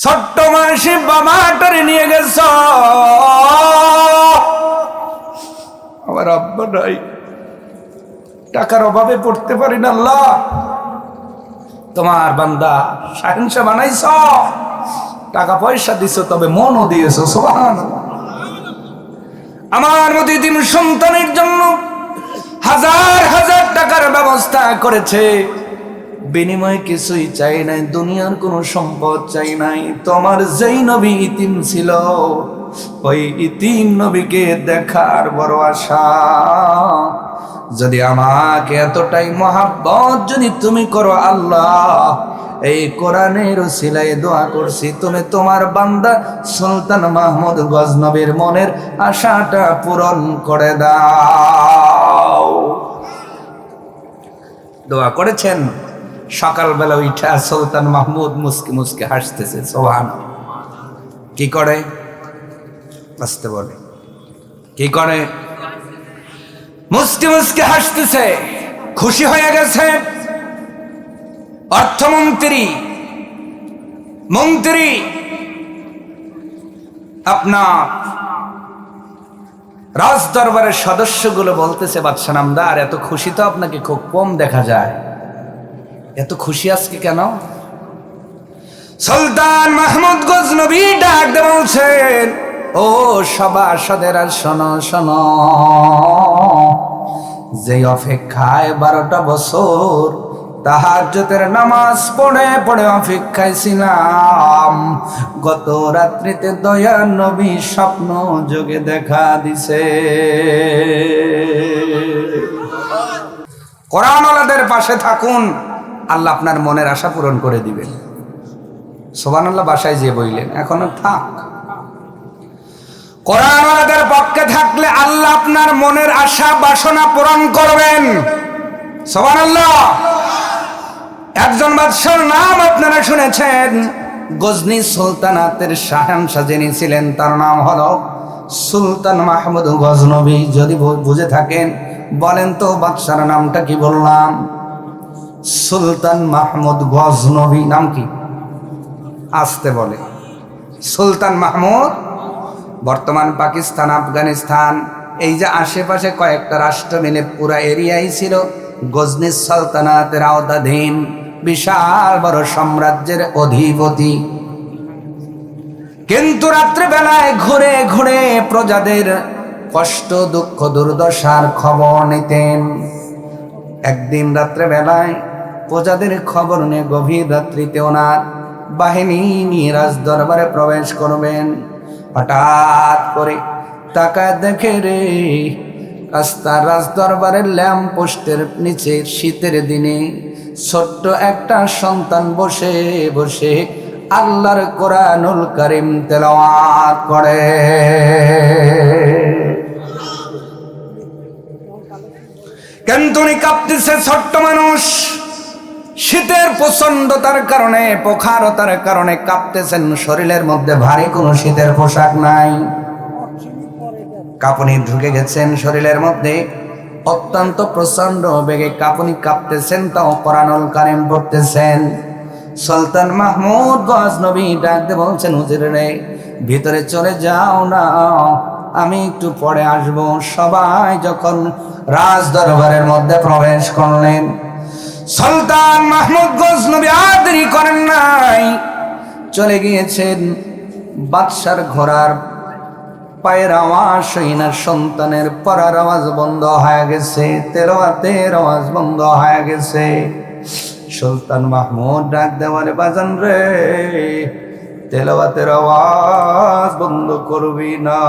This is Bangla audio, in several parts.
ছোট্ট মাসি বাবাটারে নিয়ে গেছ, আমার আব্বা নাই, টাকার অভাবে পড়তে পারি না। আল্লাহ তোমার বান্দা শাহিনশা বানাইছ, টাকা পয়সা দিছো, তবে মনও দিয়েছো। সুবহানাল্লাহ। আমার মতো এতিম সন্তানের জন্য হাজার হাজার টাকার ব্যবস্থা করেছে, বিনিময়ে কিছুই চাই নাই, দুনিয়ার কোনো সম্পদ চাই নাই। তোমার যেই নবী ইতিম ছিল, ওই ইতিম নবীকে দেখার বড় আশা। যদি আমাকে এতটাই মহাব্বত যদি তুমি করো আল্লাহ, এই কোরআনের উসিলায় দোয়া করছি, তুমি তোমার বান্দা সুলতান মাহমুদ গজনবীর মনের আশাটা পূরণ করে দাও। দোয়া করেছেন। সকালবেলা উঠা সুলতান মাহমুদ মুস্কি মুস্কি হাসতেছে। সুবহানাল্লাহ। কি করে? আসতে বলে কি করে? মুস্কি মুস্কি হাসতেছে, খুশি হয়ে গেছে। অর্থমন্ত্রী মন্ত্রী আপনার রাজ দরবারের সদস্যগুলো বলতেছে, বাদশা নামদার, এত খুশি তো আপনাকে খুব কম দেখা যায়, এত খুশি আজকে কেন? সুলতান মাহমুদ গজনবী ডাক দিয়ে বলছেন, ও সভাসদেরা শোনো শোনো, যে অপেক্ষায় 12টা বছর তাহাজ্জুদের নামাজ পড়ে পড়ে অপেক্ষায় ছিলাম, গত রাত্রিতে দয়ার নবী স্বপ্ন যোগে দেখা দিছে। কোরআনওয়ালাদের পাশে থাকুন, আল্লাহ আপনার মনের আশা পূরণ করে দিবেন। সুবহানাল্লাহ। বাসায় যে বইলেন, এখন থাক। কোরআনওয়ালাদের পক্ষে থাকলে আল্লাহ আপনার মনের আশা বাসনা পূরণ করবেন। সুবহানাল্লাহ। একজন বাদশার নাম আপনারা শুনেছেন, গজনী সুলতানাতের শাহেনশাহ যিনি ছিলেন, তার নাম হলো সুলতান মাহমুদ গজনবী। যদি বুঝে থাকেন বলেন তো বাদশার নামটা কি বললাম? সুলতান মাহমুদ গজনবী। নাম কি? আসতে বলে সুলতান মাহমুদ। বর্তমান পাকিস্তান, আফগানিস্তান, এই যে আশেপাশে কয়েকটা রাষ্ট্র মিলে পুরা এরিয়াই ছিল গজনী সালতানাতের আওতাধীন, বিশাল বড় সাম্রাজ্যের অধিপতি। কিন্তু রাত্রিবেলায় ঘুরে ঘুরে প্রজাদের কষ্ট দুঃখ দুর্দশার খবর নিতেন। একদিন রাত্রেবেলায় প্রজাদের খবর নিয়ে গভীর রাত্রিতে ওনার বাহিনী নিয়ে রাজ দরবারে প্রবেশ করবেন। হঠাৎ করে তাকায় দেখে রে, রাস্তার রাজ দরবারের ল্যাম্প পোস্টের নিচে শীতের দিনে ছোট্ট একটা সন্তান বসে বসে আল্লাহর কোরআনুল কারীম তেলাওয়াত করে। কিন্তু উনি কাঁপতেছে, ছোট্ট মানুষ, শীতের প্রচন্ডতার কারণে, প্রখারতার কারণে কাঁপতেছেন। শরীরের মধ্যে ভারী কোনো শীতের পোশাক নাই, কাঁপুনি ঢুকে গেছেন শরীরের মধ্যে, অত্যন্ত প্রচন্ড বেগে কাঁপুনি কাঁপতেছেন, তাও কোরআনুল কারীম পড়তেছেন। সুলতান মাহমুদ গজনবী ডাক দিয়ে বলছেন, হুজুর রে, ভিতরে চলে যাও না, আমি একটু পরে আসবো। সবাই যখন রাজ দরবারের মধ্যে প্রবেশ করলেন, সুলতান মাহমুদ গজনবী আর দেরি করেন নাই, চলে গিয়েছেন। বাদশার ঘোড়ার পায়ের আওয়াজ শুনে না সন্তানের পড়ার আওয়াজ বন্ধ হয়ে গেছে, তেলাওয়াতের আওয়াজ বন্ধ হয়ে গেছে। সুলতান মাহমুদ ডাক দেওয়ারে, বাজান রে, তেলাওয়াতের আওয়াজ বন্ধ করবি না,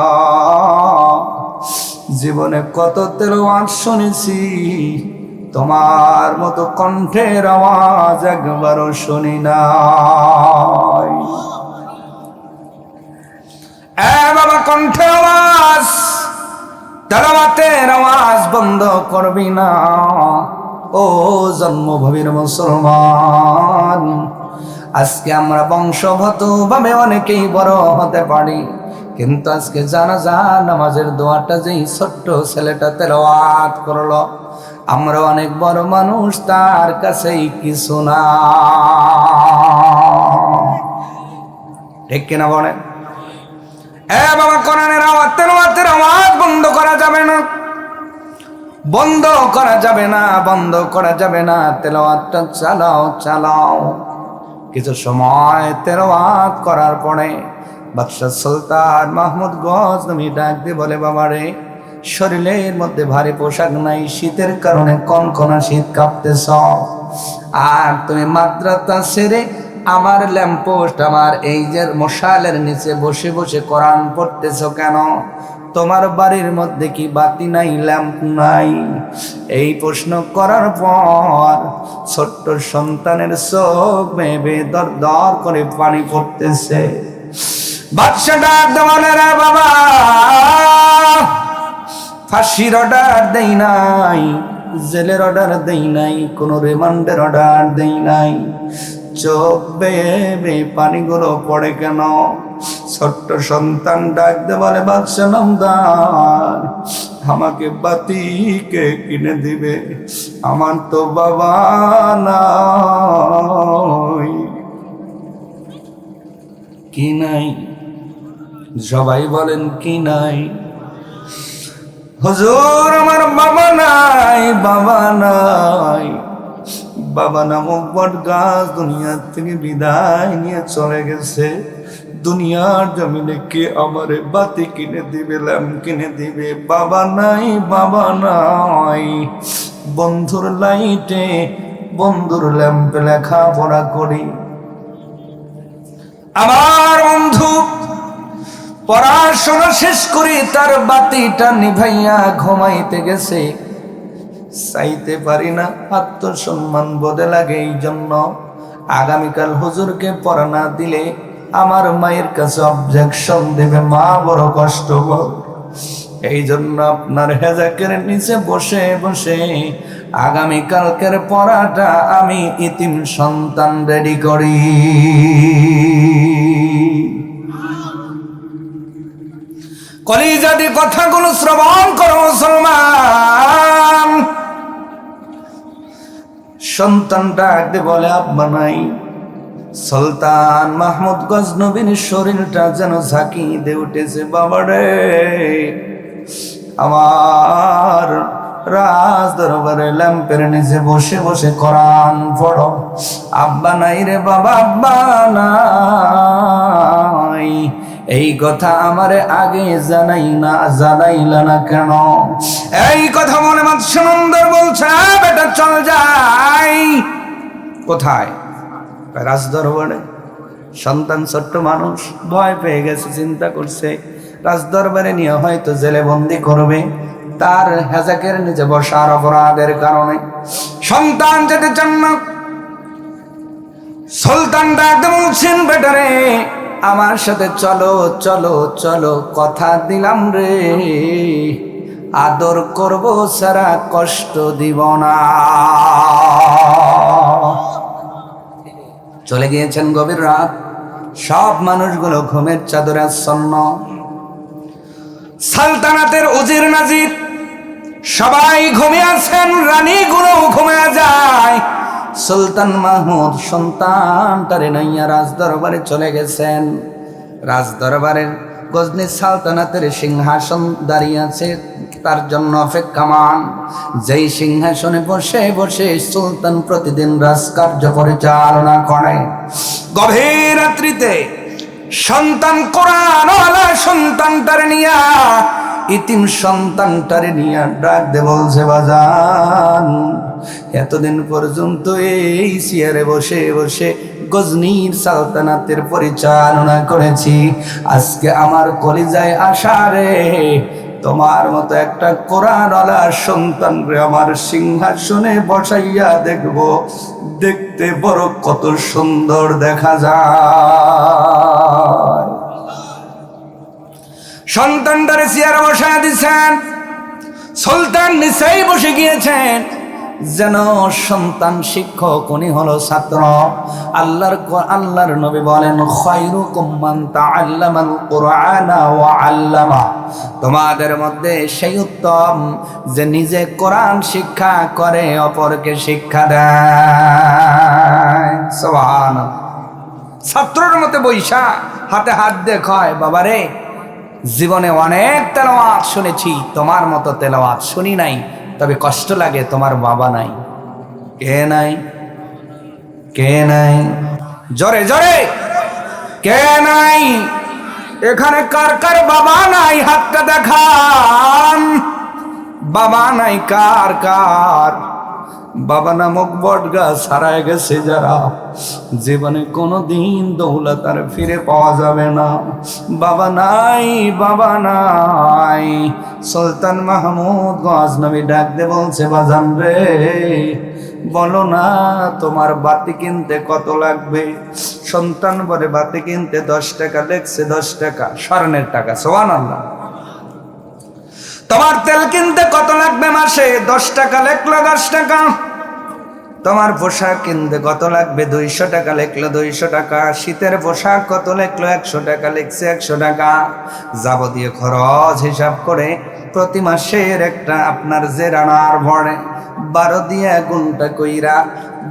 জীবনে কত তেলাওয়াত শুনেছি, তোমার মতো কণ্ঠের আওয়াজ একবারও শুনি নাই। বাবা, কণ্ঠের আওয়াজ, তেলাওয়াতের আওয়াজ বন্ধ করবি না। ও জন্মভূমির মুসলমান, আজকে আমরা বংশগত ভাবে অনেকেই বড় হতে পারি, কিন্তু আজকে জানাজা নামাজের দোয়াটা যেই ছোট্ট ছেলেটা তেলাওয়াত করলো, আমরা অনেক বড় মানুষ, তার কাছেই কিছু না। ঠিক কিনা বলেন? বাবা, কোরআনের আওয়াজ, তেলাওয়াতের আওয়াজ বন্ধ করা যাবে না, বন্ধ করা যাবে না, বন্ধ করা যাবে না। তেলাওয়াতটা চালাও চালাও। কিছু সময় তেলাওয়াত করার পরে বাদশাহ সুলতান মাহমুদ গজনবী ডাক দিয়ে বলে, বাবারে, শরীরের মধ্যে ভারী পোশাক নাই, শীতের কারণে কনকনা শীত কাঁপতেছ, আর তুমি মাদ্রাসা ছেড়ে আমার ল্যাম্পপোস্ট, আমার এই যে মশালের নিচে বসে বসে কোরআন পড়তেছ কেন? তোমার বাড়ির মধ্যে কি বাতি নাই, ল্যাম্প নাই? এই প্রশ্ন করার পর ছোট্ট সন্তানের চোখ বেবে দর দর করে পানি পড়তেছে। বাদশা ডাক দেওয়ালে, রে বাবা, ফাঁসির অর্ডার দেই নাই, জেলের অর্ডার দেই নাই, কোন রিমান্ডের অর্ডার দেই নাই, চোখ বেয়ে পানিগুলো পড়ে কেন? ছোট্ট সন্তান ডাক দে বলে, বাদশা নামদার, আমাকে বাতি কে কিনে দিবে? আমার তো বাবা নাই। কি নাই? সবাই বলেন কি নাই? হুজুর, আমার বাবা নাই, বাবা নাই। বাবা নামক বট গাছ দুনিয়ার থেকে বিদায় নিয়ে চলে গেছে। দুনিয়ার জমিনে কে আমারে বাতি কিনে দিবে, ল্যাম্প কিনে দিবে? বাবা নাই, বাবা নাই। বন্ধুর লাইটে, বন্ধুর ল্যাম্পে লেখাপড়া করি। আমার বন্ধু পড়াশোনা শেষ করি, তার বাতিটা নিভাইয়া ঘুমাইতে গেছে। চাইতে পারি না, আত্মসম্মান বোধে লাগে। এই জন্য আগামীকাল হুজুরকে পড়া না দিলে আমার মায়ের কাছে অবজেকশন দেবে, মা বড় কষ্ট পাবে। এই জন্য আপনার হেজাকের নিচে বসে বসে আগামীকালকের পড়াটা আমি ইতিম সন্তান রেডি করি। কলিজাদি কথাগুলো শ্রবণ করো মুসলমান। সন্তানটা একদিন বলে, আব্বা নাই। সুলতান মাহমুদ গজনবীর শরীরটা যেন ঝাঁকি দিয়ে উঠেছে। বাবারে, আমার রাজ দরবারে ল্যাম্পের নিচে বসে বসে কোরআন পড়ো। আব্বা নাই রে বাবা, আব্বা নাই। এই কথা আমারে আগে জানাইলা না কেন? এই কথা মনে সুন্দর বলছে, বেটা চল যাই। কোথায়? রাজ দরবারে। সন্তান ছোট্ট মানুষ, ভয় পেয়ে গেছে, চিন্তা করছে রাজ দরবারে নিয়ে হয়তো জেলে বন্দি করবে, তার হেজাকের নিচে বসার অপরাধের কারণে। সন্তান যেতে চান না। সুলতান ডাক বলছেন, বেটারে আমার সাথে চলো চলো চলো, কথা দিলাম রে, আদর করব, সারা কষ্ট দিব না। চলে গিয়েছেন গভীর রাত, সব মানুষগুলো ঘুমের চাদরে আচ্ছন্ন। সালতানাতের উজির নাজির সবাই ঘুমিয়ে আছেন, রানীগুলো ঘুমিয়ে যায়। সুলতান মাহমুদ সন্তানটারে নাইয়া রাজ দরবারে চলে গেছেন। রাজ দরবারের গজনি সালতানাতের সিংহাসন দাঁড়িয়ে আছে, তার জন্য অপেক্ষামান। যেই সিংহাসনে বসে বসে সুলতান প্রতিদিন রাজকার্য পরিচালনা করে। গভীর রাত্রিতে সন্তান কোরআনওয়ালা সন্তানটারে নিয়া, ইতিম সন্তানটারে নিয়া ডাক দে বলছে, বাজান, এতদিন পর্যন্ত এই চেয়ারে বসে বসে গজনির সালতানাতের পরিচালনা করেছি, আজকে আমার কলিজায় আশারে তোমার মতো একটা কোরআনওয়ালা সন্তানরে আমার সিংহাসনে বসাইয়া দেখব, দেখতে বড় কত সুন্দর দেখা যায়। সন্তানটারে চেয়ারে বসায় দিচ্ছেন, সুলতান নিচেই বসে গিয়েছেন। যেন সন্তান শিক্ষক, উনি হলো ছাত্র। আল্লাহর নবী বলেন, খায়রুকুম মান তাআল্লামাল কুরআনা ওয়া আল্লামা। তোমাদের মধ্যে সেই উত্তম যে নিজে কোরআন শিক্ষা করে, অপরকে শিক্ষা দেয়। সুবহানাল্লাহ। ছাত্রর মতে বৈশা হাতে হাত দিয়ে কয়, বাবারে জীবনে অনেক তেলাওয়াত শুনেছি, তোমার মতো তেলাওয়াত শুনি নাই, তবে কষ্ট লাগে তোমার বাবা নাই। কে নাই? কে নাই? জোরে জোরে কে নাই? এখানে কার কার বাবা নাই হাতটা দেখান। বাবা নাই কার কার? বাবা নামক বট গাছ হারায় গেছে যারা, জীবনে কোনোদিন দৌলত আর ফিরে পাওয়া যাবে না। বাবা নাই, বাবা নাই। সুলতান মাহমুদ গজনবী ডাক দে বলছে, বাজান রে বলো না তোমার বাতি কিনতে কত লাগবে? সন্তান বলে বাতি কিনতে 10 টাকা। লেখছে 10 টাকা, স্বর্ণের টাকা। সুবহানাল্লাহ। তোমার তেল কিনতে কত লাগবে মাসে? 10 টাকা। লেখলো 10 টাকা। তোমার পোশাক কিনতে কত লাগবে? 200 টাকা। লেখলো 200 টাকা। শীতের পোশাক কত? লেখলো 100 টাকা। লিখছে 100 টাকা। যাবতীয় খরচ হিসাব করে প্রতি মাসের একটা আপনার যে রানার ভরে 12 দিয়ে গুণটা কইরা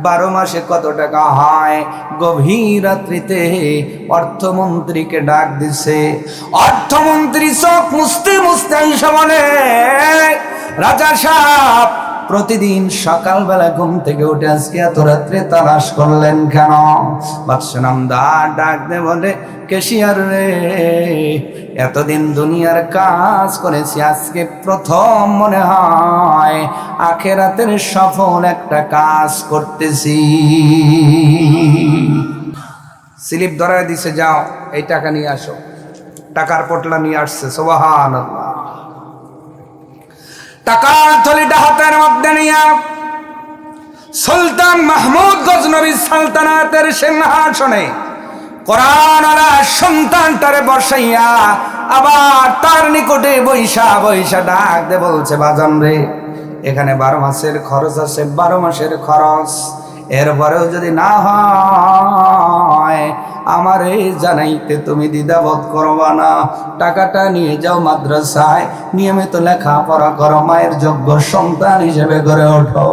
12 মাসে কত টাকা হয়? গভীর রাত্রিতে অর্থমন্ত্রীকে ডাক দিছে। অর্থমন্ত্রী চোখ মুছতে মুছতে এসে বলে, রাজা সাহেব প্রতিদিন সকালবেলা ঘুম থেকে উঠে আজকে এত রাত্রে তালাশ করলেন কেন? বাদশা নামদার ডাক দে বলে, কেশিয়ার রে এতদিন দুনিয়ার কাজ করেছি, আজকে প্রথম মনে হয় আখেরাতের সফল একটা কাজ করতেছি। স্লিপ ধরায় দিছে, যাও এই টাকা নিয়ে আসো। টাকার পটলা নিয়ে আসছে। সুবহানাল্লাহ। টাকার থলিটা হাতের মধ্যে নিয়ে সুলতান মাহমুদ গজনবী সালতানাতের সিংহাসনে কোরআনওয়ালা সন্তানটারে বসাইয়া আবার তার নিকটে বৈশা বৈশা ডাক দে বলছে, বাজান রে এখানে 12 মাসের খরচ আছে, 12 মাসের খরচ। এরপরেও যদি না হয় আমারে জানাইতে তুমি দ্বিধাবোধ করবা না। টাকাটা নিয়ে যাও মাদ্রাসায়, নিয়মিত লেখাপড়া করো, মায়ের যোগ্য সন্তান হিসেবে গড়ে ওঠো।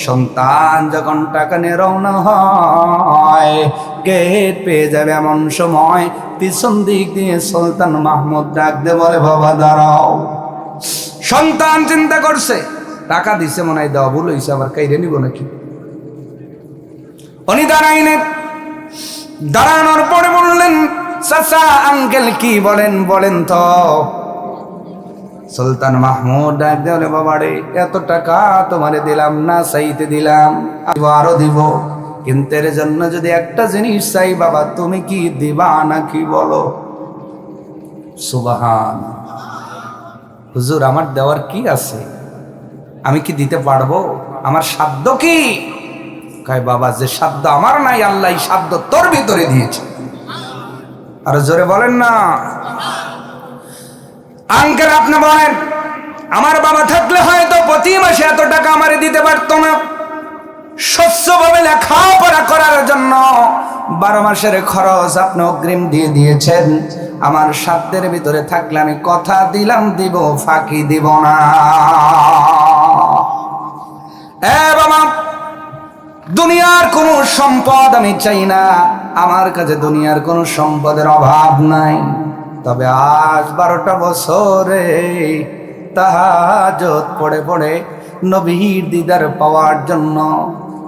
সন্তান যখন টাকা নিয়ে রওনা হয়, গেট পেয়ে যাবে এমন সময় পিছন দিক দিয়ে সুলতান মাহমুদ ডাক দে বলে, বাবা দাঁড়াও। সন্তান চিন্তা করছে, টাকা দিছে মনে হয়, দেওয়া ভুল হয়েছে, আবার কাইরে নিব নাকি। উনি দাঁড়াইলেন। দাঁড়ানোর পরে বললেন, চাচা আঙ্কেল কি বলেন বলেন তো। সুলতান মাহমুদ ডাক দেওয়ালে, বাবা রে এত টাকা তোমারে দিলাম না, চাইতে দিলাম, আরো দিব, কিন্তু এর জন্য যদি একটা জিনিস চাই বাবা, তুমি কি দিবা নাকি বলো? সুবহান। হুজুর আমার দেওয়ার কি আছে, আমি কি দিতে পারবো? আমার সাধ্য কি? কয় বাবা যে সাধ্য আমার নাই, আল্লাহ সাধ্য তোর ভিতরে দিয়েছে। আর জোরে বলেন না। আঙ্কেল আপনি বলেন, আমার বাবা থাকলে হয়তো প্রতি মাসে এত টাকা আমারে দিতে পারতো না। স্বচ্ছভাবে লেখাপড়া করার জন্য 12 মাসের খরচ আপনি অগ্রিম দিয়ে দিয়েছেন। আমার সাধ্যের ভিতরে থাকলে আমি কথা দিলাম দিব, ফাঁকি দিব না। বাবা দুনিয়ার কোন সম্পদ আমি চাই না, আমার কাছে দুনিয়ার কোন সম্পদের অভাব নাই। তবে আজ 12টা বছরে তাহাজ্জুদ পড়ে পড়ে নবীর দিদার পাওয়ার জন্য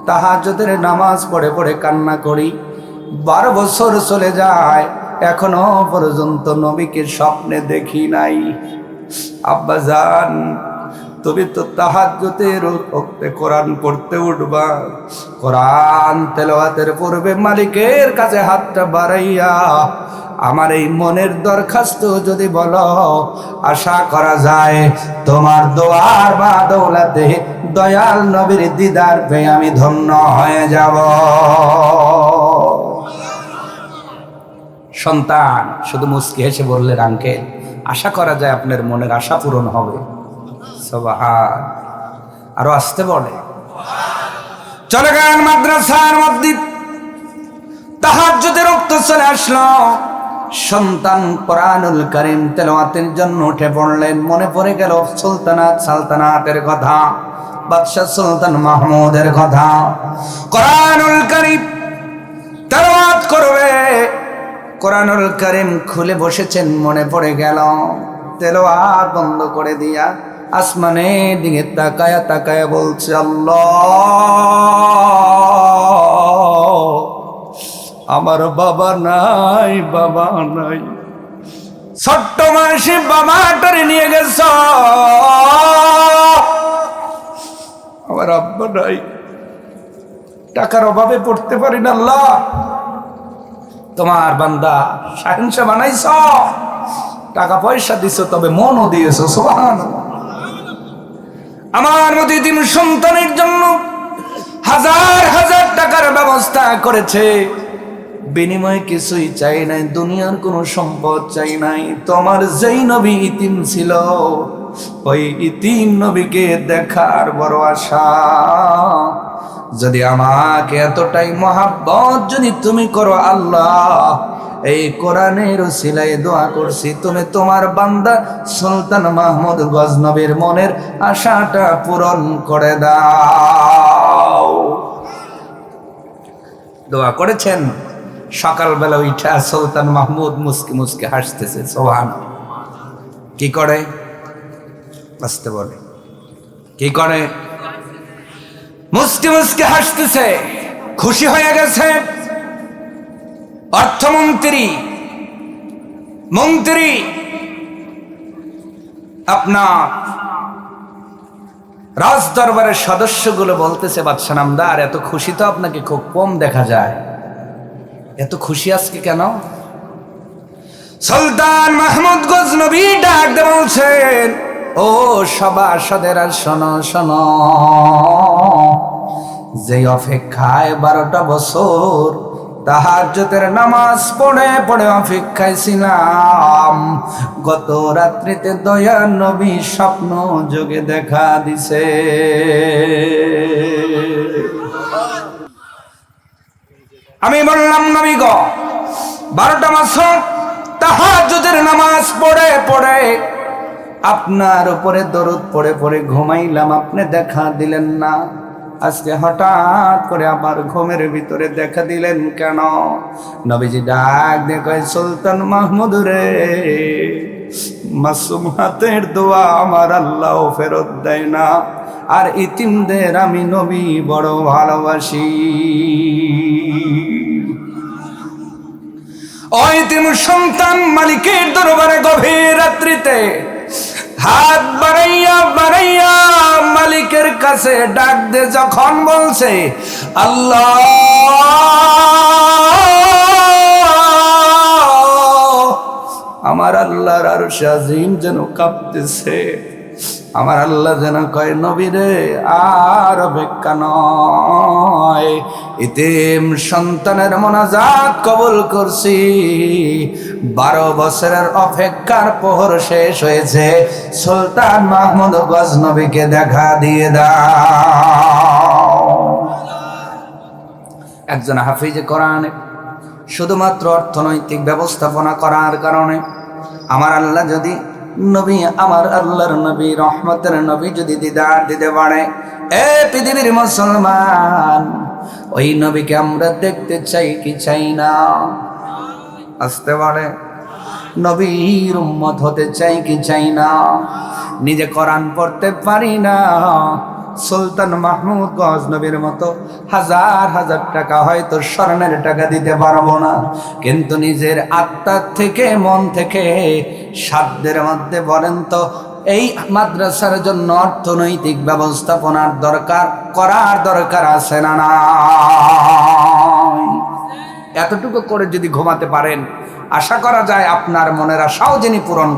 তাহাজ্জুদের নামাজ পড়ে পড়ে কান্না করি। 12 বছর চলে যায়, এখনো পর্যন্ত নবীকে স্বপ্নে দেখি নাই। আব্বা জান তুমি তো তাহাজ্জুদের ওয়াক্তে কোরআন পড়তে উঠবা, কোরআন তেলাওয়াতের পূর্বে মালিকের কাছে হাতটা বাড়াইয়া আমার এই মনের দরখাস্ত যদি বলো, আশা করা যায় তোমার দোয়ার বা দৌলাতে দয়াল নবীর দিদার পেয়ে আমি ধন্য হয়ে যাব। সন্তান শুধু মুস্কি হেসে বললেন, আঙ্কেল আশা করা যায় আপনার মনের আশা পূরণ হবে। সুবহান। আরো আসতে বলে। চলে গেলেন মাদ্রাসার মধ্যে, তাহাজ্জুদের ওয়াক্ত চলে আসলো। সন্তান কোরআনুল কারীম তেলাওয়াতের জন্য উঠে পড়লেন। মনে পড়ে গেল সালতানাতের কথা, বাদশা সুলতান মাহমুদের কথা। কোরআনুল কারীম তেলাওয়াত করবে। কোরআনুল কারীম খুলে বসেছেন, মনে পড়ে গেল, তেলাওয়াত বন্ধ করে দিয়া আসমানের দিকে তাকায়া তাকায়া বলছে, আল্লাহ, আমার বাবা নাই, বাবা নাই। ছোট্ট মাসি বাবাটারে নিয়ে গেছ, আমার আব্বা নাই, টাকার অভাবে পড়তে পারি না। আল্লাহ, তোমার বান্দা শাহিনশা বানাইছ, টাকা পয়সা দিছ, তবে মনও দিয়েছ। সুবহানাল্লাহ। আমার মতো এতিম সন্তানের জন্য হাজার হাজার টাকার ব্যবস্থা করেছে, বিনিময়ে কিছুই চাই নাই, দুনিয়ার কোনো সম্পদ চাই নাই। তোমার যেই নবী ইতিম ছিল, ওই ইতিম নবীকে দেখার বড় আশা। যদি আমাকে এতটাই মহাব্বত যদি তুমি করো আল্লাহ, এই কোরআনের উসিলায় দোয়া করছি, তুমি তোমার বান্দা সুলতান মাহমুদ গজনবীর মনের আশাটা পূরণ করে দাও। দোয়া করেছেন। সকালবেলা উঠা সুলতান মাহমুদ মুস্কি মুস্কি হাসতেছে। সুবহানাল্লাহ। কি করে? আসতে বলে, কি করে? মুস্কি মুস্কি হাসতেছে, খুশি হয়ে গেছে। অর্থমন্ত্রী, মন্ত্রী, আপনার রাজ দরবারের সদস্যগুলো বলতেছে, বাদশা নামদার, এত খুশি তো আপনাকে খুব কম দেখা যায়, এত খুশি আজকে কেন? সুলতান মাহমুদ গজনবী ডাক দিয়ে বলছেন, ও সভাসদেরা, শোনো শোনো, যে অপেক্ষায় 12টা বছর তাহাজ্জুদের নামাজ পড়ে পড়ে অপেক্ষায় ছিলাম, গত রাত্রিতে দয়ার নবী স্বপ্ন যোগে দেখা দিছে। আমি বললাম, নবী গো, 12টা বছর তাহাজ্জুদের নামাজ পড়ে পড়ে আপনার উপরে দরুদ পড়ে পড়ে ঘুমাইলাম, আপনি দেখা দিলেন না, আজকে হঠাৎ করে আবার ঘুমের ভিতরে দেখা দিলেন কেন? নবীজি ডাক দিয়ে কয়, সুলতান মাহমুদ রে, মাসুম হাতের দোয়া আমার আল্লাহ ফেরত দেয় না, আর ইতিমদের আমি নবী বড় ভালোবাসি। ওই ইতিম সন্তান মালিকের দরবারে গভীর রাত্রিতে হাত বাড়াইয়া বাড়াইয়া মালিকের কাছে ডাক দে যখন বলছে, আল্লাহ, আমার আল্লাহর আরশ আজিম যেন কাঁপতেছে। আমার আল্লাহ যেন কয়, নবী রে, আর অপেক্ষা নয়, ইতিম সন্তানের মোনাজাত কবুল করছি, 12 বছরের অপেক্ষার প্রহর শেষ হয়েছে, সুলতান মাহমুদ গজনবীকে দেখা দিয়ে দাও। একজন হাফিজে কোরআন শুধুমাত্র অর্থনৈতিক ব্যবস্থাপনা করার কারণে আমার আল্লাহ যদি নবী, আমার আল্লাহর নবী, রহমতের নবী যদি দিদার দিতে পারে, এ পৃথিবীর মুসলমান, ওই নবীকে আমরা দেখতে চাই কি চাই না? আসতে পারে। নবীর উম্মত হতে চাই কি চাই না? নিজে কোরআন পড়তে পারি না, সুলতান মাহমুদ গজনবীর মতো হাজার হাজার টাকা হয়তো স্বর্ণের টাকা দিতে পারবো না, কিন্তু নিজের আত্মার থেকে, মন থেকে, সাধ্যের মধ্যে বলেন তো, এই মাদ্রাসার জন্য অর্থনৈতিক ব্যবস্থাপনার করার দরকার আছে না? না, এতটুকু করে যদি ঘুমাতে পারেন, আশা করা যায় আপনার মনের আশাও যিনি পূরণ